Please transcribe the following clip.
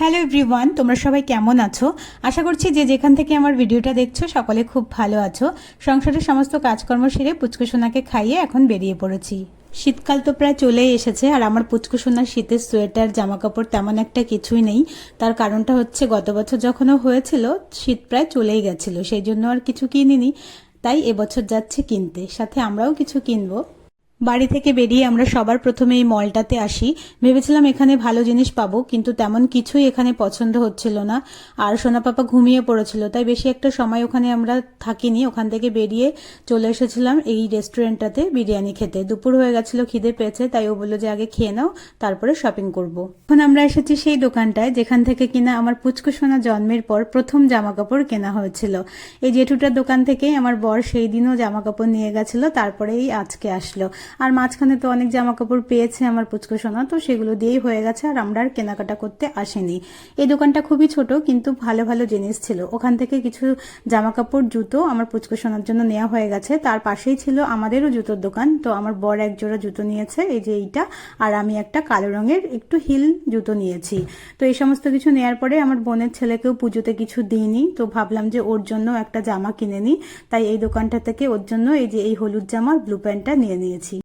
Hello everyone, তোমরা সবাই কেমন আছো? আশা করছি যে যেখান থেকে আমার ভিডিওটা দেখছো সকলে খুব ভালো আছো। সংসারের সমস্ত কাজকর্ম সেরে পুচকুসোনাকে খাইয়ে এখন বেরিয়ে পড়েছি। শীতকাল তো প্রায় চলেই এসেছে, আর আমার পুচকুসোনার শীতের সোয়েটার জামা কাপড় তেমন একটা কিছুই নেই। তার কারণটা হচ্ছে গত বছর যখনও হয়েছিল শীত প্রায় চলেই গেছিল, সেই জন্য আর কিছু কিনিনি। তাই এবছর যাচ্ছে কিনতে, সাথে আমরাও কিছু কিনবো। বাড়ি থেকে বেরিয়ে আমরা সবার প্রথমে এই মলটাতে আসি। ভেবেছিলাম এখানে ভালো জিনিস পাবো, কিন্তু তেমন কিছুই এখানে পছন্দ হচ্ছিল না। আর সোনা পাপা ঘুমিয়ে পড়েছিল, তাই বেশি একটা সময় ওখানে আমরা থাকিনি। ওখান থেকে বেরিয়ে চলে এসেছিলাম এই রেস্টুরেন্টটাতে বিরিয়ানি খেতে। দুপুর হয়ে গেছিল, খিদে পেয়েছে, তাই ও বললো যে আগে খেয়ে নাও, তারপরে শপিং করব। এখন আমরা এসেছি সেই দোকানটায় যেখান থেকে কিনা আমার পুচকু সোনা জন্মের পর প্রথম জামা কাপড় কেনা হয়েছিল। এই জেঠুটার দোকান থেকেই আমার বর সেই দিনও জামা কাপড় নিয়ে গেছিল, তারপরেই আজকে আসলো। আর মাঝখানে তো অনেক জামা কাপড় পেয়েছে আমার পুচকু সোনা, তো সেগুলো দিয়েই হয়ে গেছে, আর আমরা আর কেনাকাটা করতে আসেনি। এই দোকানটা খুবই ছোট, কিন্তু ভালো ভালো জিনিস ছিল। ওখান থেকে কিছু জামা কাপড় জুতো আমার পুচকু সোনার জন্য নেওয়া হয়ে গেছে। তার পাশেই ছিল আমাদেরও জুতোর দোকান, তো আমার বর এক জোড়া জুতো নিয়েছে, এই যে এইটা, আর আমি একটা কালো রঙের একটু হিল জুতো নিয়েছি। তো এই সমস্ত কিছু নেওয়ার পরে আমার বোনের ছেলেকেও পুজোতে কিছু দিইনি, তো ভাবলাম যে ওর জন্য একটা জামা কিনে নিই। তাই এই দোকানটা থেকে ওর জন্য এই যে এই হলুদ জামা ব্লু প্যান্টটা নিয়ে নিয়েছি।